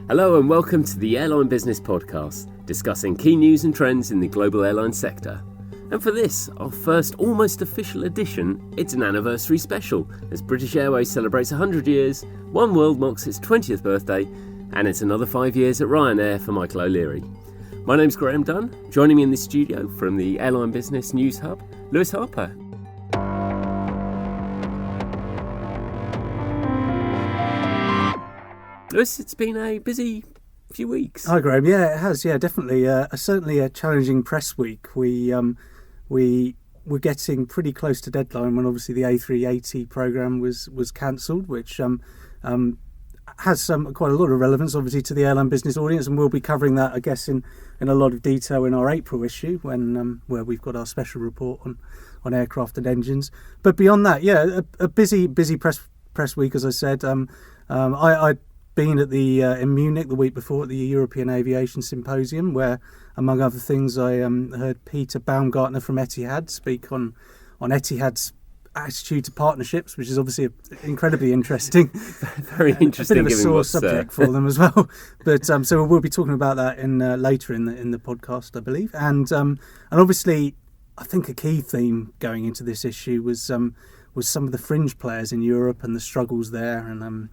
Hello and welcome to the Airline Business Podcast, discussing key news and trends in the global airline sector. And for this, our first almost official edition, it's an anniversary special, as British Airways celebrates 100 years, Oneworld marks its 20th birthday, and it's another 5 years at Ryanair for Michael O'Leary. My name's Graham Dunn. Joining me in the studio from the Airline Business News Hub, Lewis Harper. Lewis, it's been a busy few weeks. Hi, Graham. Yeah, it has. Yeah, definitely. Certainly a challenging press week. We were getting pretty close to deadline when obviously the A380 programme was cancelled, which has quite a lot of relevance, obviously, to the airline business audience, and we'll be covering that, I guess, in a lot of detail in our April issue when where we've got our special report on aircraft and engines. But beyond that, yeah, a busy press week, as I said. I'd been at in Munich the week before at the European Aviation Symposium, where, among other things, I heard Peter Baumgartner from Etihad speak on Etihad's attitude to partnerships, which is obviously incredibly interesting. Very interesting. A bit of a sore subject for them as well. But so we'll be talking about that later in the podcast, I believe. And obviously, I think a key theme going into this issue was some of the fringe players in Europe and the struggles there, and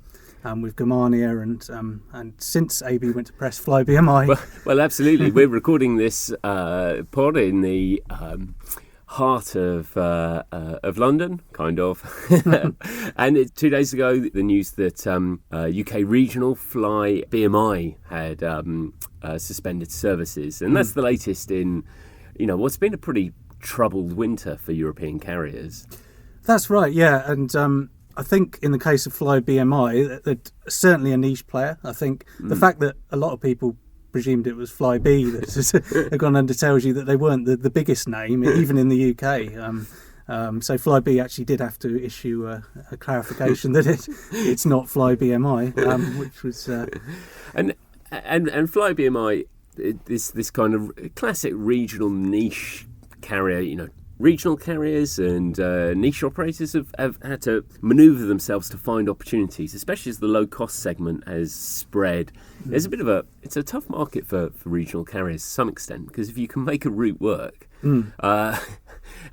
with Germania and since AB went to press, Flybmi and Well, absolutely. We're recording this pod in the heart of London, kind of. And 2 days ago, the news that UK regional Flybmi had suspended services, and that's the latest in what's been a pretty troubled winter for European carriers. That's right, yeah, and I think in the case of Flybmi, they're certainly a niche player. I think the fact that a lot of people presumed it was Flybe that had gone under tells you that they weren't the biggest name, even in the UK. So Flybe actually did have to issue a clarification that it's not Flybmi, which was and Flybmi, this kind of classic regional niche carrier, Regional carriers and niche operators have had to manoeuvre themselves to find opportunities, especially as the low-cost segment has spread. There's it's a tough market for regional carriers to some extent, because if you can make a route work and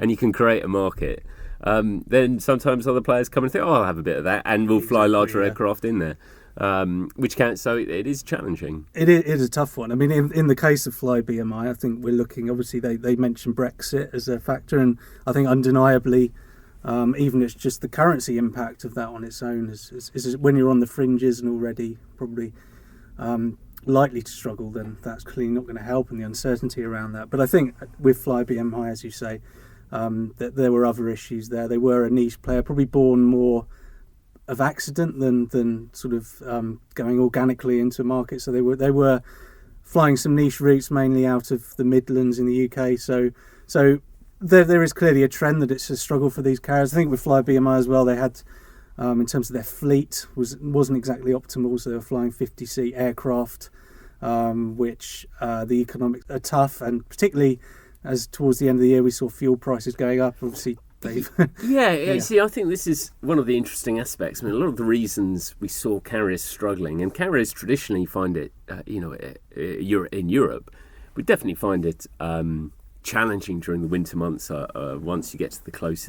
you can create a market, then sometimes other players come and think, I'll have a bit of that, and we'll fly larger aircraft in there. Which counts, so it is challenging. It is a tough one. I mean, in the case of Flybmi, I think we're looking, obviously they mentioned Brexit as a factor, and I think undeniably, even it's just the currency impact of that on its own is when you're on the fringes and already probably likely to struggle, then that's clearly not going to help, and the uncertainty around that. But I think with Flybmi, as you say, that there were other issues there. They were a niche player, probably born more of accident than sort of going organically into a market. So they were flying some niche routes, mainly out of the Midlands in the UK. So there is clearly a trend that it's a struggle for these carriers. I think with Flybmi as well, they had in terms of their fleet wasn't exactly optimal. So they were flying 50-seat aircraft, which the economics are tough, and particularly as towards the end of the year we saw fuel prices going up. Obviously. Yeah. See, I think this is one of the interesting aspects. I mean, a lot of the reasons we saw carriers struggling, and carriers traditionally find it, in Europe, we definitely find it challenging during the winter months once you get to the close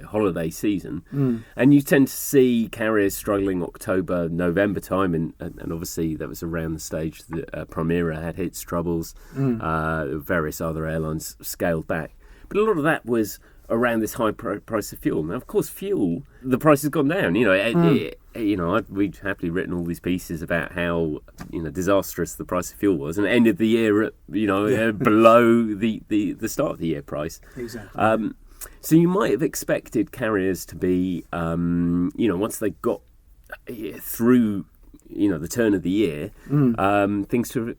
holiday season. And you tend to see carriers struggling October, November time, and obviously that was around the stage that Primera had its troubles, various other airlines scaled back. But a lot of that was around this high price of fuel. Now, of course, fuel, the price has gone down. We'd happily written all these pieces about how disastrous the price of fuel was, and it ended the year at below the start of the year price. Exactly. So you might have expected carriers to be, once they got through the turn of the year, things to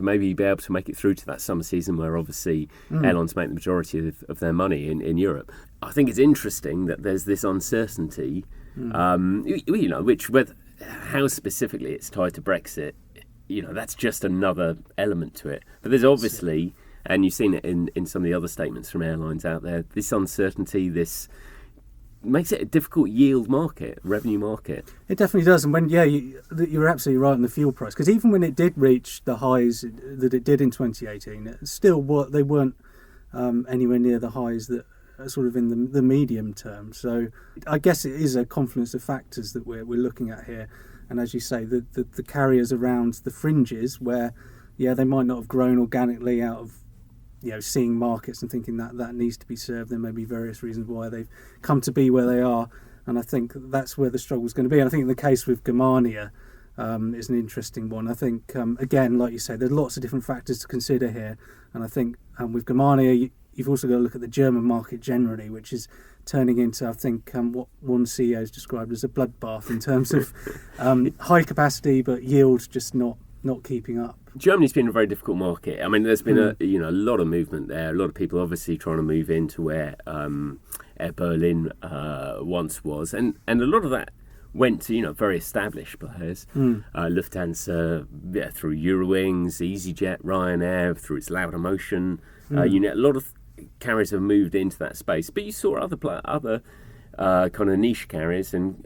maybe be able to make it through to that summer season where obviously airlines make the majority of their money in Europe. I think it's interesting that there's this uncertainty, how specifically it's tied to Brexit, that's just another element to it. But there's obviously, and you've seen it in some of the other statements from airlines out there, this uncertainty, this makes it a difficult yield market, revenue market. It definitely does. And when you're absolutely right on the fuel price, because even when it did reach the highs that it did in 2018, they weren't anywhere near the highs that are sort of in the medium term. So I guess it is a confluence of factors that we're looking at here. And as you say, the carriers around the fringes where, they might not have grown organically out of seeing markets and thinking that needs to be served. There may be various reasons why they've come to be where they are, and I think that's where the struggle is going to be. And I think in the case with Germania is an interesting one. I think again, like you say, there's lots of different factors to consider here, and I think with Germania you've also got to look at the German market generally, which is turning into, I think, what one CEO has described as a bloodbath in terms of high capacity but yield just not keeping up. Germany's been a very difficult market. I mean, there's been a lot of movement there. A lot of people obviously trying to move into where Air Berlin once was, and a lot of that went to very established players. Lufthansa through Eurowings, EasyJet, Ryanair through its Laudamotion unit. A lot of carriers have moved into that space, but you saw other kind of niche carriers, and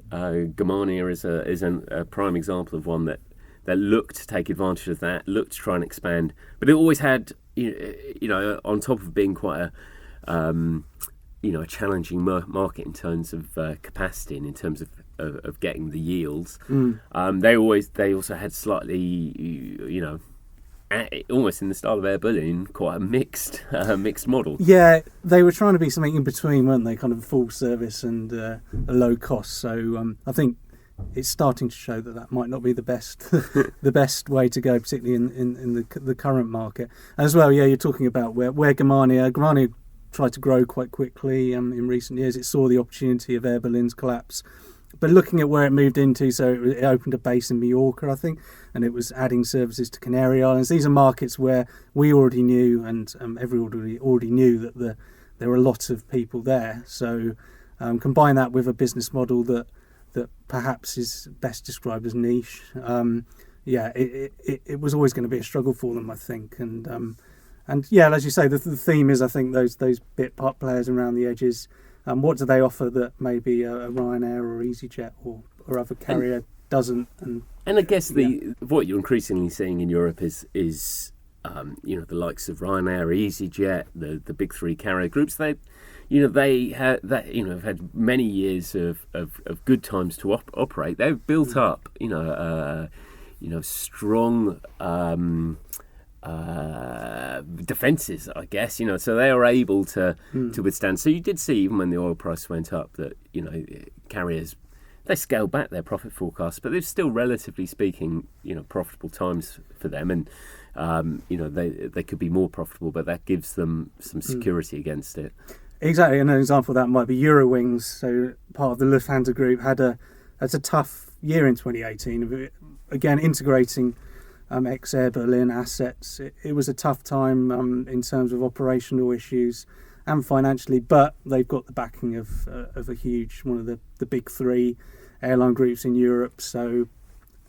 Germania is a prime example of one that looked to take advantage of that, looked to try and expand, but it always had, on top of being quite a challenging market in terms of capacity and in terms of getting the yields. They also had slightly, almost in the style of Air Berlin, quite a mixed model. Yeah, they were trying to be something in between, weren't they? Kind of full service and a low cost. So I think it's starting to show that might not be the best the best way to go, particularly in the current market. As well, you're talking about where Germania tried to grow quite quickly in recent years. It saw the opportunity of Air Berlin's collapse. But looking at where it moved into, so it opened a base in Mallorca, I think, and it was adding services to Canary Islands. These are markets where we already knew, and everybody already knew that there were a lot of people there. So combine that with a business model that perhaps is best described as niche. It was always going to be a struggle for them, I think. And as you say, the theme is, I think, those bit part players around the edges. What do they offer that maybe a Ryanair or EasyJet or other carrier doesn't? And I guess what you're increasingly seeing in Europe is the likes of Ryanair, EasyJet, the big three carrier groups. They have had many years of good times to operate. They've built up strong defences, I guess, so they are able to withstand. So you did see, even when the oil price went up, that carriers, they scaled back their profit forecasts, but they're still, relatively speaking, profitable times for them, and they could be more profitable, but that gives them some security against it. Exactly, and an example of that might be Eurowings. So part of the Lufthansa group had a tough year in 2018. Again, integrating ex-Air Berlin assets. It was a tough time in terms of operational issues and financially, but they've got the backing of one of the big three airline groups in Europe. So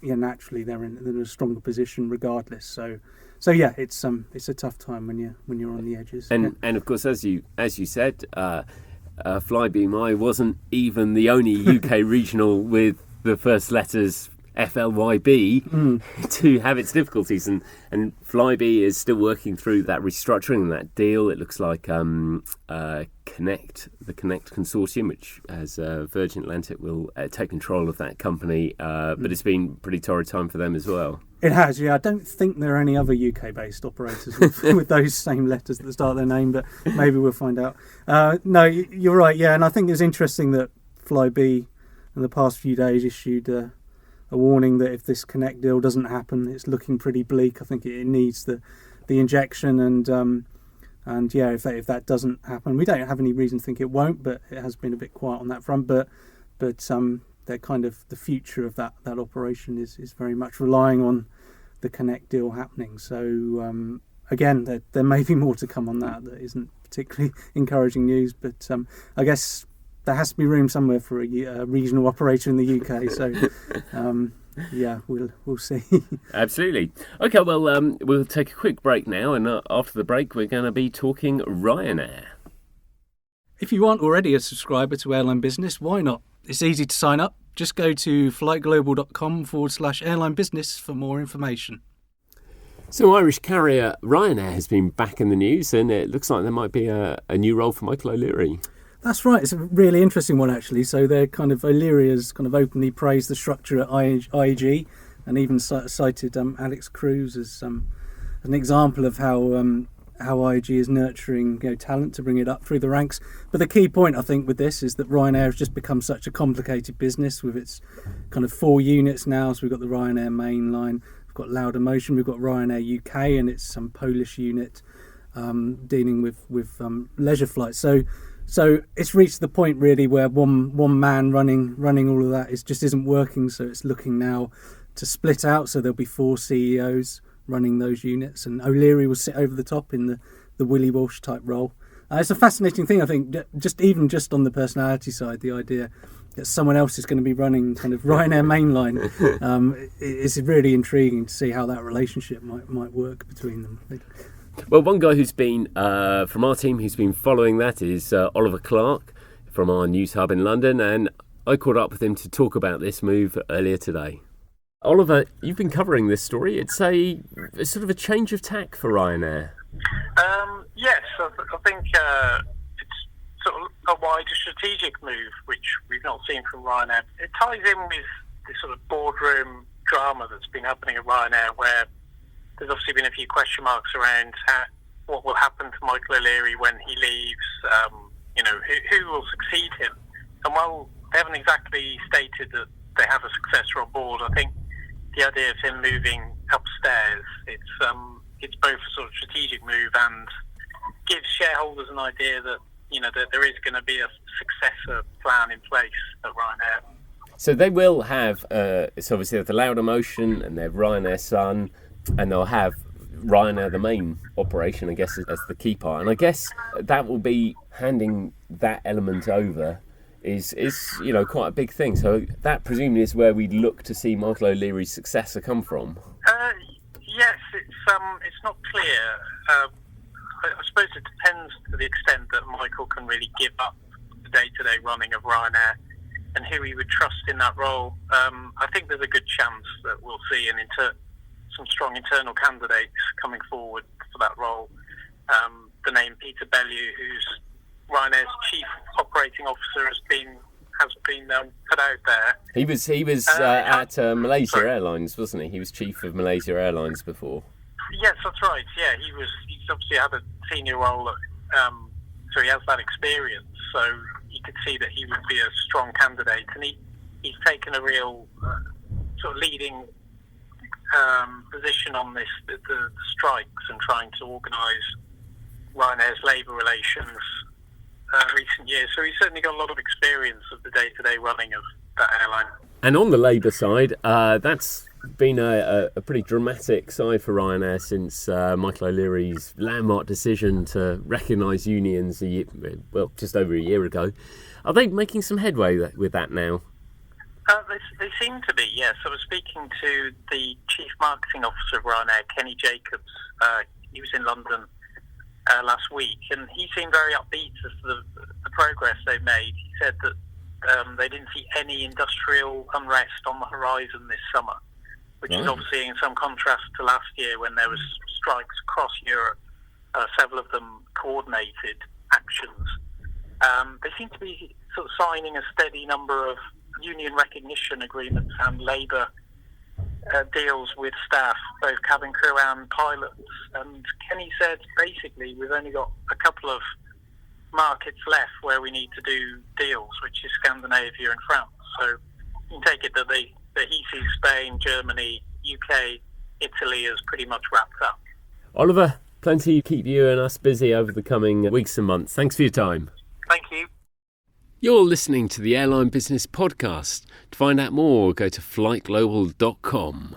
naturally they're in a stronger position regardless. So it's a tough time when you're on the edges. And of course, as you said, Flybmi wasn't even the only UK regional with the first letters FLYB to have its difficulties, and Flybe is still working through that restructuring and that deal. It looks like the Connect consortium, which has Virgin Atlantic, will take control of that company, but it's been pretty torrid time for them as well. It has, yeah. I don't think there are any other UK-based operators with those same letters at the start of their name, but maybe we'll find out. No, you're right, yeah, and I think it's interesting that Flybe in the past few days issued a warning that if this Connect deal doesn't happen, it's looking pretty bleak. I think it needs the injection, and if that doesn't happen, we don't have any reason to think it won't, but it has been a bit quiet on that front. But they're kind of the future of that operation is very much relying on the Connect deal happening. So again, there may be more to come on that isn't particularly encouraging news, but I guess there has to be room somewhere for a regional operator in the UK. So, we'll see. Absolutely. Okay, well, we'll take a quick break now, and after the break, we're going to be talking Ryanair. If you aren't already a subscriber to Airline Business, why not? It's easy to sign up. Just go to flightglobal.com/airline business for more information. So Irish carrier Ryanair has been back in the news, and it looks like there might be a new role for Michael O'Leary. That's right. It's a really interesting one, actually. So they're kind of, O'Leary has kind of openly praised the structure at IAG and even cited Alex Cruz as an example of how IAG is nurturing talent to bring it up through the ranks. But the key point, I think, with this is that Ryanair has just become such a complicated business with its kind of 4 units now. So we've got the Ryanair main line, we've got Laudamotion, we've got Ryanair UK and its Polish unit dealing with leisure flights. So it's reached the point really where one man running all of that just isn't working. So it's looking now to split out. So there'll be 4 CEOs running those units, and O'Leary will sit over the top in the Willie Walsh type role. It's a fascinating thing, I think, just on the personality side, the idea that someone else is going to be running kind of Ryanair mainline. It's really intriguing to see how that relationship might work between them. Well, one guy who's been from our team who's been following that is Oliver Clark from our news hub in London, and I caught up with him to talk about this move earlier today. Oliver, you've been covering this story. It's a sort of a change of tack for Ryanair. Yes, I think it's sort of a wider strategic move, which we've not seen from Ryanair. It ties in with this sort of boardroom drama that's been happening at Ryanair, where there's obviously been a few question marks around what will happen to Michael O'Leary when he leaves, who will succeed him. And while they haven't exactly stated that they have a successor on board, I think the idea of him moving upstairs, it's both a sort of strategic move and gives shareholders an idea that that there is going to be a successor plan in place at Ryanair. So they will have it's obviously the Laudamotion and their Ryanair Sun, and they'll have Ryanair, the main operation, I guess, as the key part. And I guess that will be handing that element over is quite a big thing. So that presumably is where we'd look to see Michael O'Leary's successor come from. Yes, it's not clear. I suppose it depends to the extent that Michael can really give up the day-to-day running of Ryanair and who he would trust in that role. I think there's a good chance that we'll see some strong internal candidates coming forward for that role. The name Peter Bellew, who's Ryanair's chief operating officer, has been put out there. He was at Malaysia Airlines, wasn't he? He was chief of Malaysia Airlines before. Yes, that's right. Yeah, he's obviously had a senior role, so he has that experience. So you could see that he would be a strong candidate, and he's taken a real sort of leading position on the strikes and trying to organise Ryanair's labour relations recent years. So he's certainly got a lot of experience of the day-to-day running of that airline. And on the labour side, that's been a pretty dramatic side for Ryanair since Michael O'Leary's landmark decision to recognise unions just over a year ago. Are they making some headway with that now? They seem to be, yes. I was speaking to the Chief Marketing Officer of Ryanair, Kenny Jacobs. He was in London last week, and he seemed very upbeat as to the progress they've made. He said that they didn't see any industrial unrest on the horizon this summer, which is obviously in some contrast to last year when there was strikes across Europe, several of them coordinated actions. They seem to be sort of signing a steady number of union recognition agreements and labour deals with staff, both cabin crew and pilots. And Kenny said, basically, we've only got a couple of markets left where we need to do deals, which is Scandinavia and France. So you can take it that he sees Spain, Germany, UK, Italy as pretty much wrapped up. Oliver, plenty to keep you and us busy over the coming weeks and months. Thanks for your time. Thank you. You're listening to the Airline Business Podcast. To find out more, go to flightglobal.com.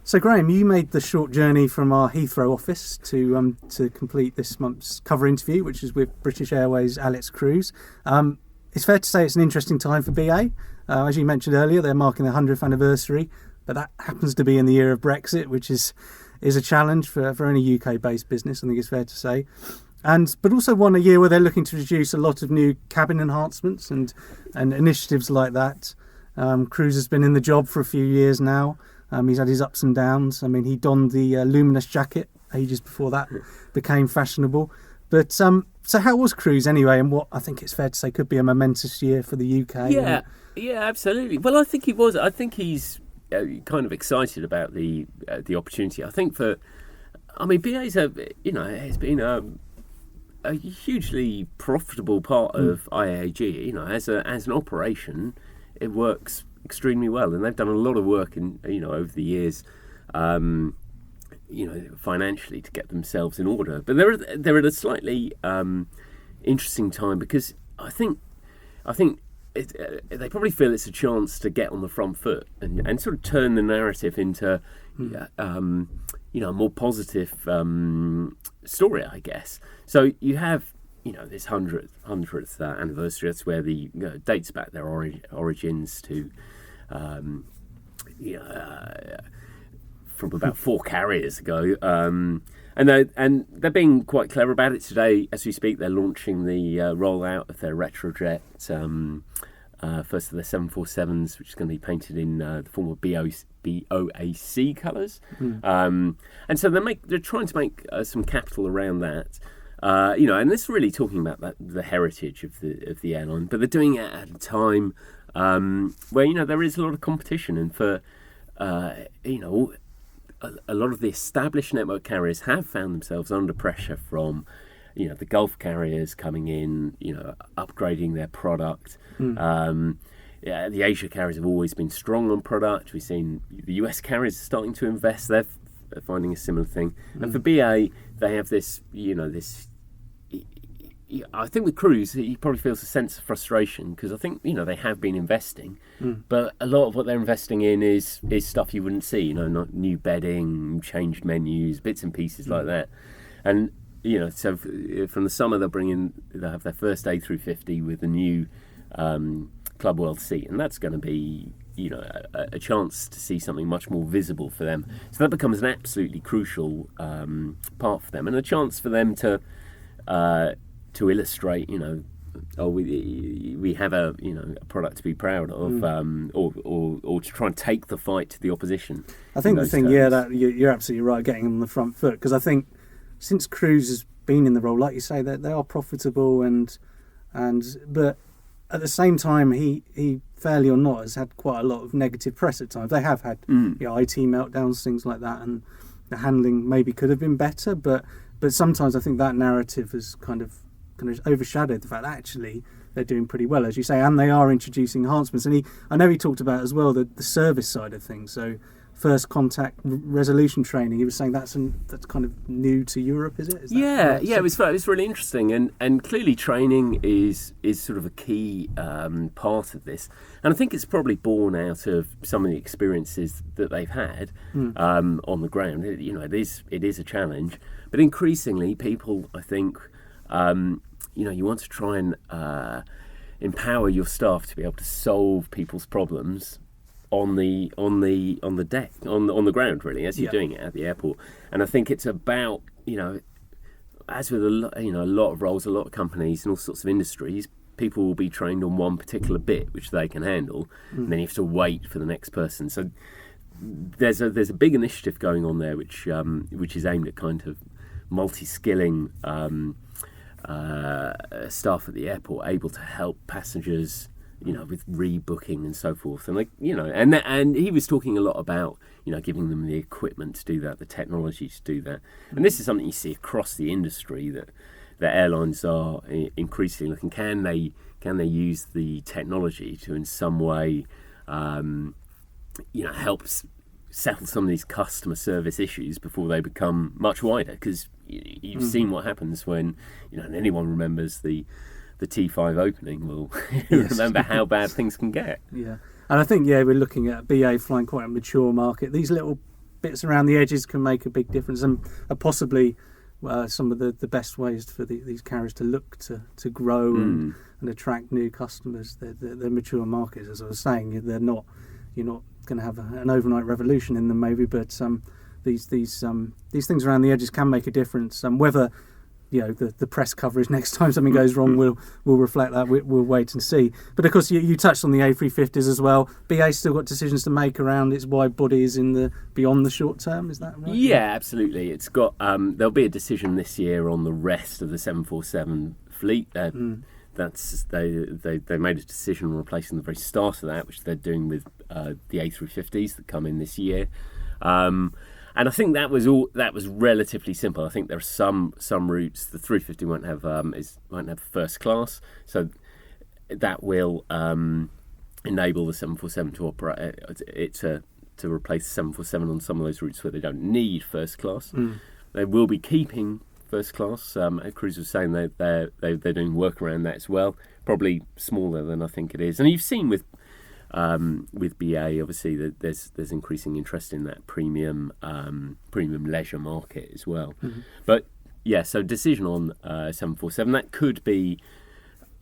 So, Graham, you made the short journey from our Heathrow office to complete this month's cover interview, which is with British Airways' Alex Cruz. It's fair to say it's an interesting time for BA. As you mentioned earlier, they're marking their 100th anniversary, but that happens to be in the year of Brexit, which is a challenge for any UK-based business, I think it's fair to say. but also one a year where they're looking to introduce a lot of new cabin enhancements and initiatives like that. Cruz has been in the job for a few years now. He's had his ups and downs. I mean, he donned the luminous jacket ages before that became fashionable. But so how was Cruz anyway? And what I think it's fair to say could be a momentous year for the UK. Yeah, absolutely. Well, I think he was. I think he's kind of excited about the opportunity. I think BA's has been a hugely profitable part of IAG. As an operation, it works extremely well, and they've done a lot of work over the years, financially to get themselves in order. But they're at a slightly interesting time, because I think they probably feel it's a chance to get on the front foot and sort of turn the narrative into a more positive story, I guess. So you have this 100th anniversary. That's where the dates back their origins to from about 4 carriers ago. And they're being quite clever about it. Today, as we speak, they're launching the rollout of their retrojet, first of their 747s, which is going to be painted in the form of BOAC colours. And so they're trying to make some capital around that. And this is really talking about the heritage of the airline, but they're doing it at a time where there is a lot of competition, and for a lot of the established network carriers have found themselves under pressure from, the Gulf carriers coming in, upgrading their product. The Asia carriers have always been strong on product. We've seen the US carriers starting to invest. They're finding a similar thing. And for BA, they have this, I think with Cruz, he probably feels a sense of frustration, because I think, they have been investing, but a lot of what they're investing in is stuff you wouldn't see, not new bedding, changed menus, bits and pieces like that. And, so from the summer they'll have their first A350 with a new Club World seat, and that's going to be, a chance to see something much more visible for them. So that becomes an absolutely crucial part for them, and a chance for them to illustrate, we have a product to be proud of, or to try and take the fight to the opposition. I think the thing, that you're absolutely right, getting them on the front foot, because I think since Cruz has been in the role, like you say, that they are profitable, but at the same time, he fairly or not has had quite a lot of negative press at times. They have had IT meltdowns, things like that, and the handling maybe could have been better, but sometimes I think that narrative has kind of overshadowed the fact that actually they're doing pretty well, as you say, and they are introducing enhancements. And I know he talked about as well the service side of things. So first contact resolution training, he was saying that's kind of new to Europe, is it? It was really interesting, and clearly training is sort of a key part of this, and I think it's probably born out of some of the experiences that they've had on the ground. It is a challenge, but increasingly people, I think, you want to try and empower your staff to be able to solve people's problems on the deck, on the ground, really, as you're doing it at the airport. And I think it's about, as with a lot of roles, a lot of companies and all sorts of industries, people will be trained on one particular bit which they can handle, and then you have to wait for the next person. So there's a big initiative going on there which is aimed at kind of multi-skilling staff at the airport, able to help passengers, with rebooking and so forth. And and he was talking a lot about, giving them the equipment to do that, the technology to do that. And this is something you see across the industry, that airlines are increasingly looking, can they use the technology to in some way, help settle some of these customer service issues before they become much wider, because you've seen what happens when, and anyone remembers the T5 opening will remember how bad things can get. Yeah, and I think we're looking at BA flying quite a mature market. These little bits around the edges can make a big difference, and are possibly some of the best ways for these carriers to look to grow and attract new customers. They're mature markets, as I was saying. You're not going to have an overnight revolution in them, maybe, but these things around the edges can make a difference. Whether the press coverage next time something goes wrong will reflect that. We'll wait and see. But of course, you touched on the A350s as well. BA's still got decisions to make around its wide bodies beyond the short term. Is that right? Yeah, absolutely. It's got there'll be a decision this year on the rest of the 747 fleet. That's they made a decision on replacing the very start of that, which they're doing with the A350s that come in this year. And I think that was relatively simple. I think there are some routes. The 350 won't have first class, so that will enable the 747 to operate to replace the 747 on some of those routes where they don't need first class. They will be keeping first class. Cruz was saying they're doing work around that as well. Probably smaller than I think it is, and you've seen with BA, obviously, that there's increasing interest in that premium leisure market as well. But yeah, so decision on 747, that could be.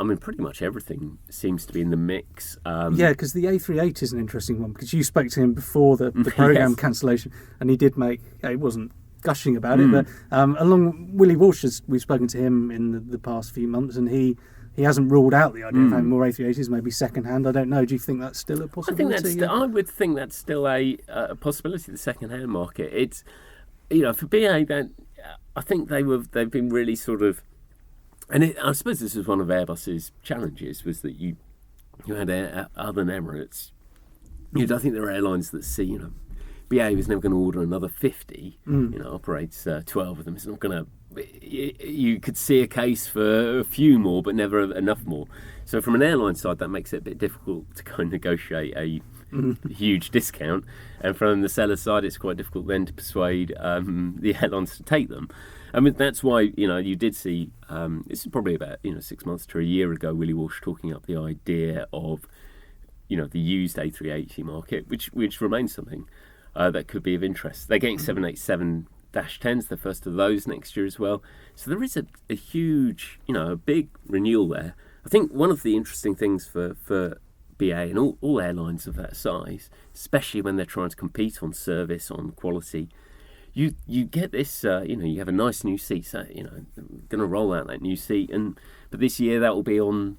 I mean, pretty much everything seems to be in the mix. Because the A38 is an interesting one, because you spoke to him before the programme cancellation, and he did it wasn't gushing about it, but along Willie Walsh, we've spoken to him in the past few months, and he hasn't ruled out the idea of having more A380s, maybe second-hand. I don't know. Do you think that's still a possibility? I would think that's still a possibility, the second-hand market. It's, for BA, I think they've been really sort of... And I suppose this was one of Airbus's challenges, was that you had other than Emirates. I think there are airlines that see, BA was never going to order another 50, operates 12 of them. It's not going to... You could see a case for a few more, but never enough more. So from an airline side, that makes it a bit difficult to kind of negotiate a huge discount. And from the seller side, it's quite difficult then to persuade the airlines to take them. I mean, that's why, you did see, this is probably about, 6 months to a year ago, Willie Walsh talking up the idea of, the used A380 market, which remains something that could be of interest. They're getting 787-10s, the first of those next year as well. So there is a huge, a big renewal there. I think one of the interesting things for BA and all airlines of that size, especially when they're trying to compete on service, on quality, you get this, you have a nice new seat, so, going to roll out that new seat, but this year that will be on,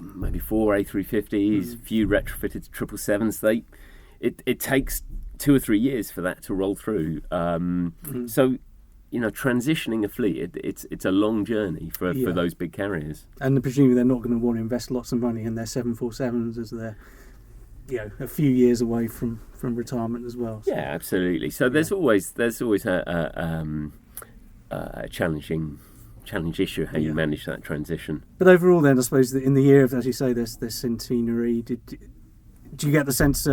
maybe 4 A350s, few retrofitted 777s. It takes 2 or 3 years for that to roll through. So, transitioning a fleet, it's a long journey for those big carriers. And presumably they're not going to want to invest lots of money in their 747s as they're, a few years away from retirement as well. So. Yeah, absolutely. So there's always a challenge issue how you manage that transition. But overall, then, I suppose that in the year of, as you say, this centenary, do you get the sense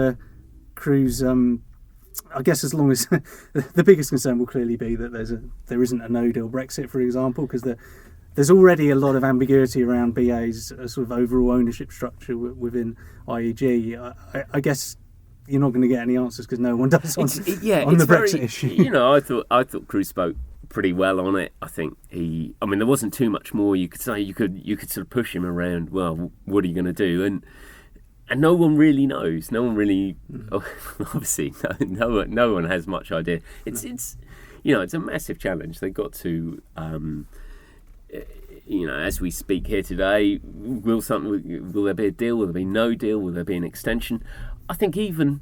Cruz? I guess as long as the biggest concern will clearly be that there isn't a no-deal Brexit, for example, because there's already a lot of ambiguity around BA's sort of overall ownership structure within IAG. I guess you're not going to get any answers because no one does on the Brexit issue. I thought Cruz spoke pretty well on it. I think there wasn't too much more you could say. You could sort of push him around. Well, what are you going to do? And no one really knows. No one really, obviously, no one has much idea. It's a massive challenge. They've got to, as we speak here today, will there be a deal? Will there be no deal? Will there be an extension? I think even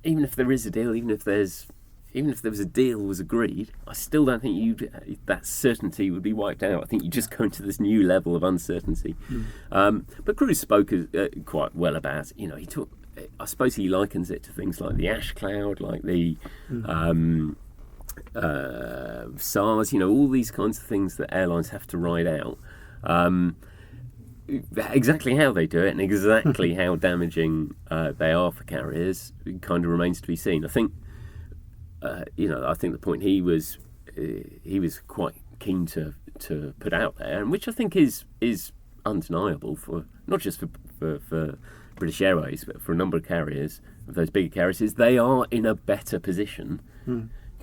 if there is a deal, even if there was a deal was agreed, I still don't think that certainty would be wiped out. I think you just go into this new level of uncertainty. But Cruz spoke quite well about, I suppose he likens it to things like the ash cloud, like the SARS, all these kinds of things that airlines have to ride out. Exactly how they do it and exactly how damaging they are for carriers kind of remains to be seen. I think I think the point he was quite keen to put out there, and which I think is undeniable for not just for British Airways, but for a number of carriers, of those bigger carriers, is they are in a better position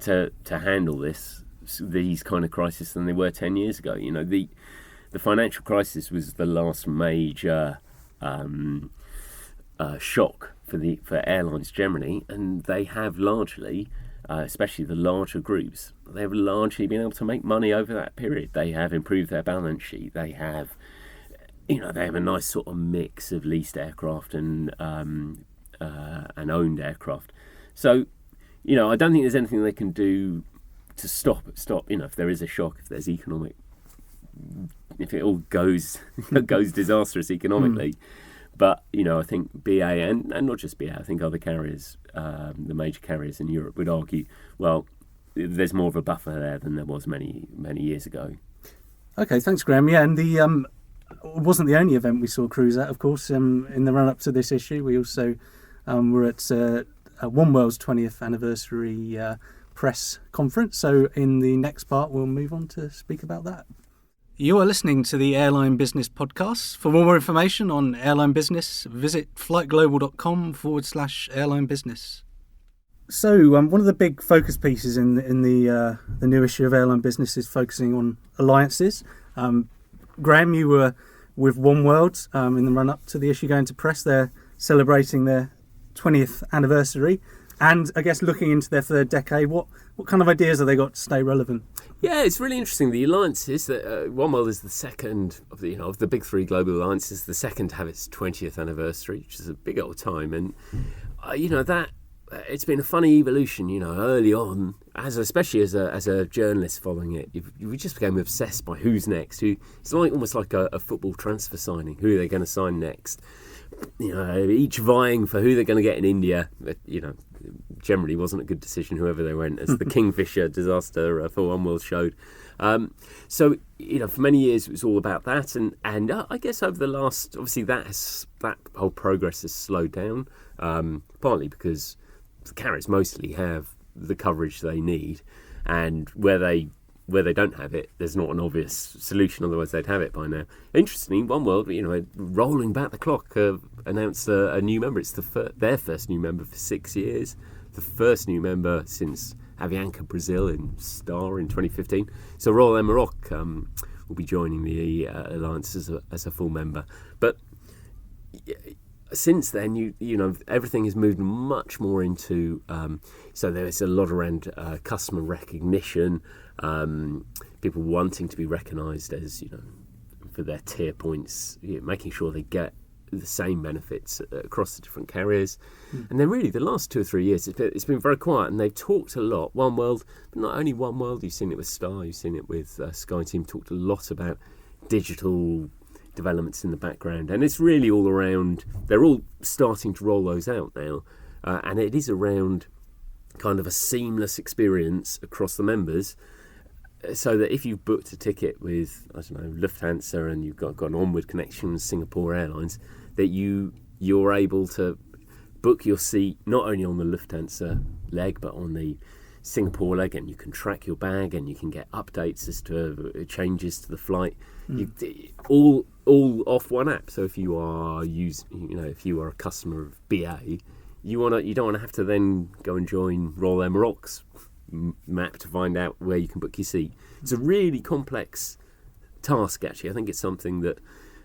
to handle these kind of crises than they were 10 years ago. The financial crisis was the last major shock for airlines generally, and they have largely, especially the larger groups, they have largely been able to make money over that period. They have improved their balance sheet. They have, they have a nice sort of mix of leased aircraft and owned aircraft. So, I don't think there's anything they can do to stop. If there is a shock, if there's if it all goes disastrous economically. But, I think BA and not just BA, I think other carriers, the major carriers in Europe would argue, well, there's more of a buffer there than there was many, many years ago. Okay, thanks, Graham. Yeah, and the wasn't the only event we saw Cruise at, of course. In the run-up to this issue, we also were at Oneworld's 20th anniversary press conference. So in the next part, we'll move on to speak about that. You are listening to the Airline Business Podcast. For more information on airline business, visit flightglobal.com/airline business. So one of the big focus pieces in the new issue of Airline Business is focusing on alliances. Graham, you were with Oneworld in the run-up to the issue going to press. They're celebrating their 20th anniversary, and I guess looking into their third decade. What kind of ideas have they got to stay relevant? Yeah, it's really interesting. The alliances that Oneworld is the second of the big three global alliances, the second to have its 20th anniversary, which is a big old time, and that it's been a funny evolution. Early on, especially as a journalist following it, we just became obsessed by who's next. It's almost like a football transfer signing. Who are they going to sign next? Each vying for who they're going to get in India. Generally wasn't a good decision, whoever they went, as the Kingfisher disaster for Oneworld showed. So, for many years it was all about that, and I guess over the last, obviously that whole progress has slowed down, partly because the carriers mostly have the coverage they need, and where they don't have it, there's not an obvious solution, otherwise they'd have it by now. Interestingly, Oneworld, rolling back the clock, announced a new member. It's their first new member for 6 years, the first new member since Avianca Brazil in Star in 2015. So Royal Air Maroc will be joining the alliance as a full member. But since then, everything has moved much more into. So there's a lot around customer recognition, people wanting to be recognised as for their tier points, making sure they get the same benefits across the different carriers. And then really the last 2 or 3 years it's been very quiet, and they've talked a lot. Oneworld, but not only Oneworld, you've seen it with Star, you've seen it with SkyTeam, talked a lot about digital developments in the background, and it's really all around. They're all starting to roll those out now, and it is around kind of a seamless experience across the members, so that if you've booked a ticket with Lufthansa and you've got an onward connection with Singapore Airlines, that you're able to book your seat not only on the Lufthansa leg but on the Singapore leg, and you can track your bag and you can get updates as to changes to the flight. All off one app. So if you are if you are a customer of BA, you don't want to have to then go and join Royal Air Maroc's map to find out where you can book your seat. It's a really complex task, actually. I think it's something that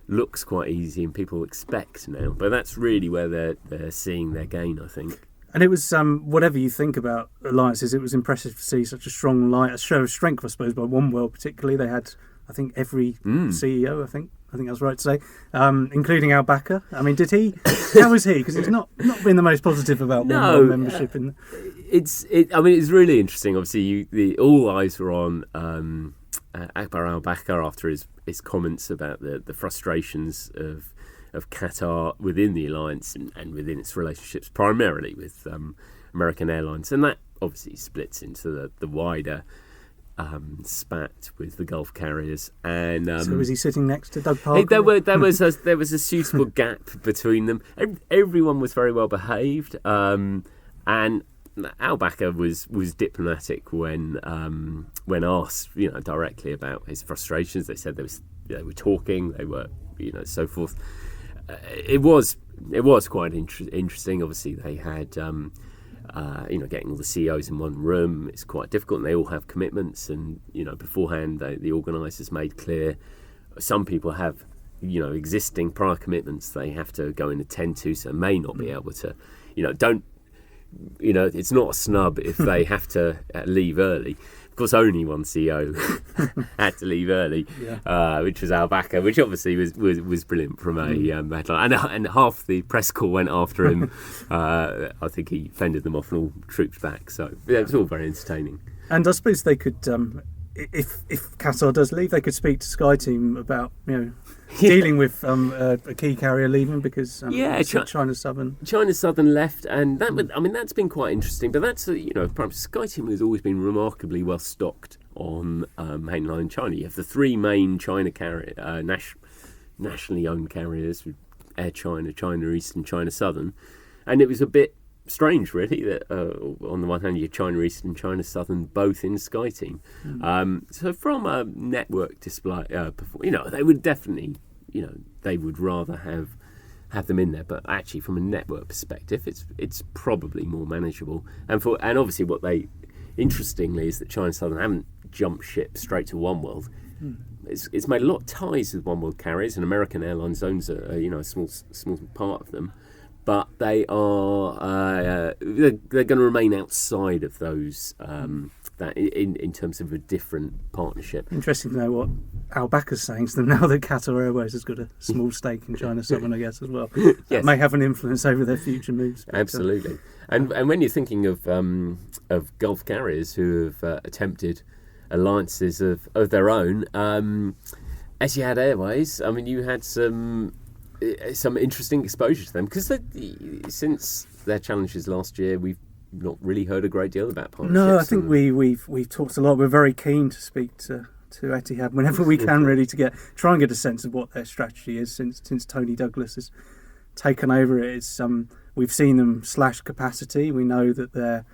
looks quite easy and people expect now, but that's really where they're seeing their gain, I think. And it was, whatever you think about alliances, it was impressive to see such a strong a show of strength, I suppose, by Oneworld particularly. They had, I think, every CEO, I think I was right to say, including Al Backer. I mean, how was he? Because he's not been the most positive about Oneworld membership. It's really interesting. Obviously, all eyes were on Akbar Al Backer after his comments about the frustrations of Qatar within the alliance and within its relationships primarily with American Airlines, and that obviously splits into the wider spat with the Gulf carriers. And so was he sitting next to Doug Parker? There was a suitable gap between them. Everyone was very well behaved, and Al Backer was diplomatic when asked directly about his frustrations. They said they were talking, they were so forth. It was quite interesting. Obviously, they had getting all the CEOs in one room. It's quite difficult, and they all have commitments. And beforehand, the organisers made clear some people have existing prior commitments they have to go and attend to, so may not be able to, it's not a snub if they have to leave early. Of course, only one CEO had to leave early, which was Al-Bakr, which obviously was brilliant from a headline. And half the press call went after him. I think he fended them off and all trooped back. So it was all very entertaining. And I suppose they could, if Qatar does leave, they could speak to Sky Team about dealing with a key carrier leaving because China Southern left, and that's been quite interesting. But that's Sky Team has always been remarkably well stocked on mainland China. You have the three main China carrier nationally owned carriers: Air China, China Eastern, China Southern, and it was a bit strange, really, that on the one hand you have China Eastern and China Southern both in Sky Team. So from a network display, they would definitely, they would rather have them in there. But actually, from a network perspective, it's probably more manageable. And obviously, what they interestingly is that China Southern haven't jumped ship straight to Oneworld. It's made a lot of ties with Oneworld carriers, and American Airlines owns a small part of them. But they are they're going to remain outside of those that in terms of a different partnership. Interesting to know what Al-Bakr's saying to them now that Qatar Airways has got a small stake in China Southern, I guess, as well. That may have an influence over their future moves. Absolutely. And when you're thinking of Gulf carriers who have attempted alliances of their own, Etihad Airways, you had some interesting exposure to them because since their challenges last year, we've not really heard a great deal about partnerships. No, I think we've talked a lot. We're very keen to speak to Etihad whenever we can, really, to try and get a sense of what their strategy is since Tony Douglas has taken over it. It's we've seen them slash capacity. We know that they're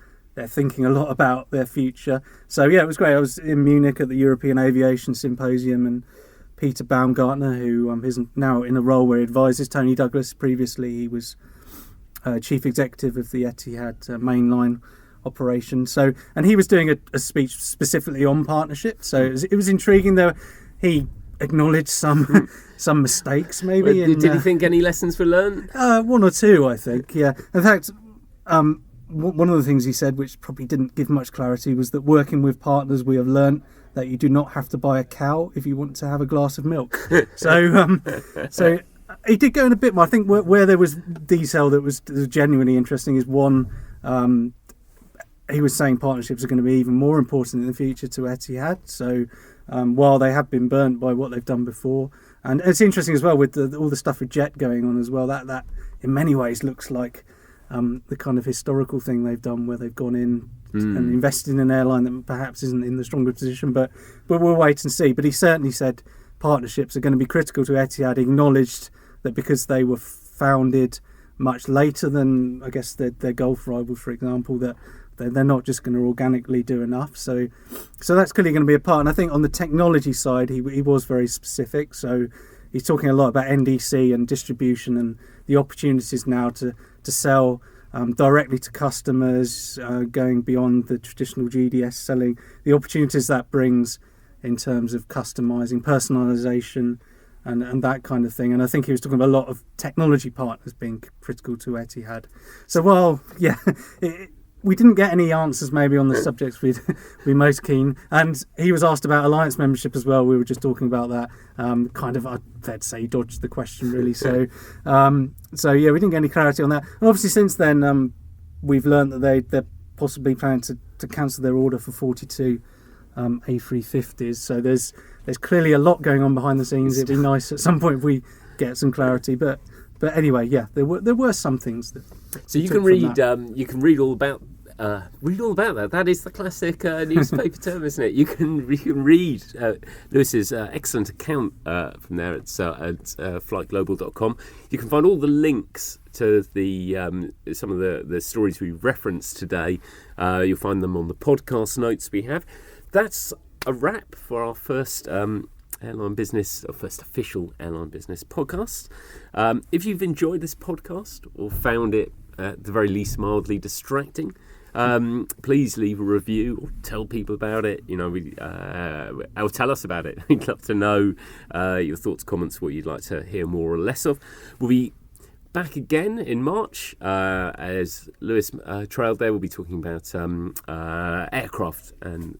thinking a lot about their future. So yeah, it was great. I was in Munich at the European Aviation Symposium, and Peter Baumgartner, who is now in a role where he advises Tony Douglas. Previously, he was chief executive of the Etihad mainline operation. So, and he was doing a speech specifically on partnership. So it was intriguing. Though he acknowledged some mistakes, maybe. Did he think any lessons were learned? One or two, I think. Yeah. In fact, one of the things he said, which probably didn't give much clarity, was that working with partners, we have learnt that you do not have to buy a cow if you want to have a glass of milk. So he did go in a bit more. I think where there was detail that was genuinely interesting is one, he was saying partnerships are going to be even more important in the future to Etihad. So while they have been burnt by what they've done before, and it's interesting as well with all the stuff with Jet going on as well, that in many ways looks like the kind of historical thing they've done where they've gone in and invested in an airline that perhaps isn't in the stronger position, but we'll wait and see. But he certainly said partnerships are going to be critical to Etihad. He acknowledged that because they were founded much later than, I guess, their Gulf rivals, for example, that they're not just going to organically do enough. So that's clearly going to be a part. And I think on the technology side, he was very specific. So he's talking a lot about NDC and distribution and the opportunities now to sell directly to customers, going beyond the traditional GDS selling, the opportunities that brings in terms of customising, personalisation, and that kind of thing. And I think he was talking about a lot of technology partners being critical to Etihad. So while, we didn't get any answers maybe on the subjects we'd be most keen. And he was asked about alliance membership as well. We were just talking about that. I'd say he dodged the question, really. So we didn't get any clarity on that. And obviously since then, we've learned that they're possibly planning to cancel their order for 42 A350s. So there's clearly a lot going on behind the scenes. It'd be nice at some point if we get some clarity. But anyway, there were some things that. So you can read all about that. That is the classic newspaper term, isn't it? You can read Lewis's excellent account from there at flightglobal.com. You can find all the links to the some of the stories we referenced today. You'll find them on the podcast notes we have. That's a wrap for our first airline business, or first official airline business podcast. If you've enjoyed this podcast or found it at the very least mildly distracting, please leave a review or tell people about it. Or tell us about it. We'd love to know your thoughts, comments, what you'd like to hear more or less of. We'll be back again in March. As Lewis trailed there, we'll be talking about aircraft and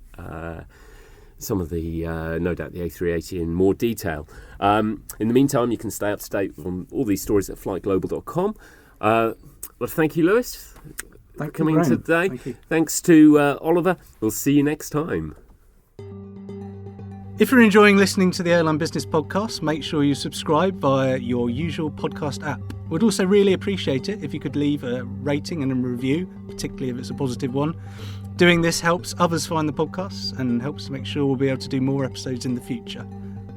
some of the, no doubt, the A380 in more detail. In the meantime, you can stay up to date on all these stories at flightglobal.com. Well, thank you, Lewis, for coming today. Thank you. Thanks to Oliver. We'll see you next time. If you're enjoying listening to the Airline Business Podcast, make sure you subscribe via your usual podcast app. We'd also really appreciate it if you could leave a rating and a review, particularly if it's a positive one. Doing this helps others find the podcasts and helps to make sure we'll be able to do more episodes in the future.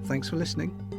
Thanks for listening.